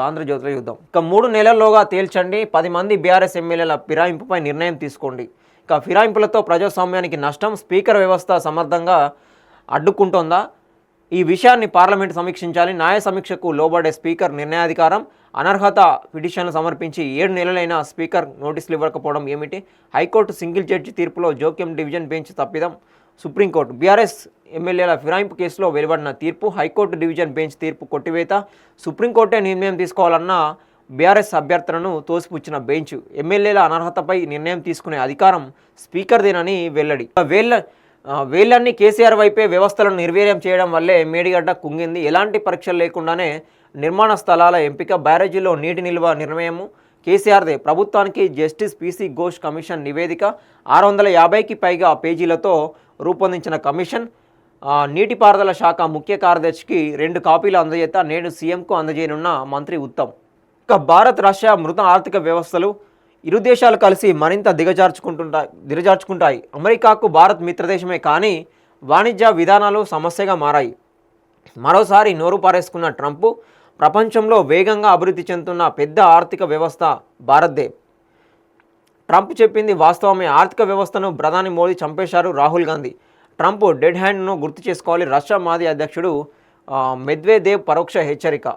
ఆంధ్రజ్యోతిలో చూద్దాం. ఇక 3 నెలల్లోగా తేల్చండి, 10 మంది బీఆర్ఎస్ ఎమ్మెల్యేల ఫిరాయింపుపై నిర్ణయం తీసుకోండి. ఇక ఫిరాయింపులతో ప్రజాస్వామ్యానికి నష్టం, స్పీకర్ వ్యవస్థ సమర్థంగా అడ్డుకుంటోందా? ఈ విషయాన్ని పార్లమెంటు సమీక్షించాలి. న్యాయ సమీక్షకు లోబడే స్పీకర్ నిర్ణయాధికారం. అనర్హత పిటిషన్లు సమర్పించి 7 నెలలైన స్పీకర్ నోటీసులు ఇవ్వకపోవడం ఏమిటి? హైకోర్టు సింగిల్ జడ్జి తీర్పులో జోక్యం, డివిజన్ బెంచ్ తప్పిదం. సుప్రీంకోర్టు బీఆర్ఎస్ ఎమ్మెల్యేల ఫిరాయింపు కేసులో వెలువడిన తీర్పు, హైకోర్టు డివిజన్ బెంచ్ తీర్పు కొట్టివేత. సుప్రీంకోర్టే నిర్ణయం తీసుకోవాలన్న బీఆర్ఎస్ అభ్యర్థనను తోసిపుచ్చిన బెంచ్, ఎమ్మెల్యేల అనర్హతపై నిర్ణయం తీసుకునే అధికారం స్పీకర్దేనని వెల్లడి. వేళ్ళన్నీ కేసీఆర్ వైపే, వ్యవస్థలను నిర్వీర్యం చేయడం వల్లే మేడిగడ్డ కుంగింది. ఎలాంటి పరీక్షలు లేకుండానే నిర్మాణ స్థలాల ఎంపిక, బ్యారేజీలో నీటి నిల్వ నిర్ణయము కేసీఆర్దే. ప్రభుత్వానికి జస్టిస్ పీసీ ఘోష్ కమిషన్ నివేదిక, 650కి పైగా పేజీలతో రూపొందించిన కమిషన్. నీటిపారుదల శాఖ ముఖ్య కార్యదర్శికి 2 కాపీలు అందజేత నేడు సీఎంకు అందజేయనున్న మంత్రి ఉత్తమ్. ఇక భారత్ రష్యా మృత ఆర్థిక వ్యవస్థలు, ఇరు దేశాలు కలిసి మరింత దిగజార్చుకుంటాయి. అమెరికాకు భారత్ మిత్రదేశమే, కానీ వాణిజ్య విధానాలు సమస్యగా మారాయి. మరోసారి నోరు పారేసుకున్న ట్రంప్, ప్రపంచంలో వేగంగా అభివృద్ధి చెందుతున్న పెద్ద ఆర్థిక వ్యవస్థ భారత్దే. ట్రంప్ చెప్పింది వాస్తవమే. ఆర్థిక వ్యవస్థను ప్రధాని మోదీ చంపేశారు. రాహుల్ గాంధీ ట్రంప్ డెడ్ హ్యాండ్ను గుర్తు చేసుకోవాలి. రష్యా మాజీ అధ్యక్షుడు మెద్వెదేవ్ పరోక్ష హెచ్చరిక.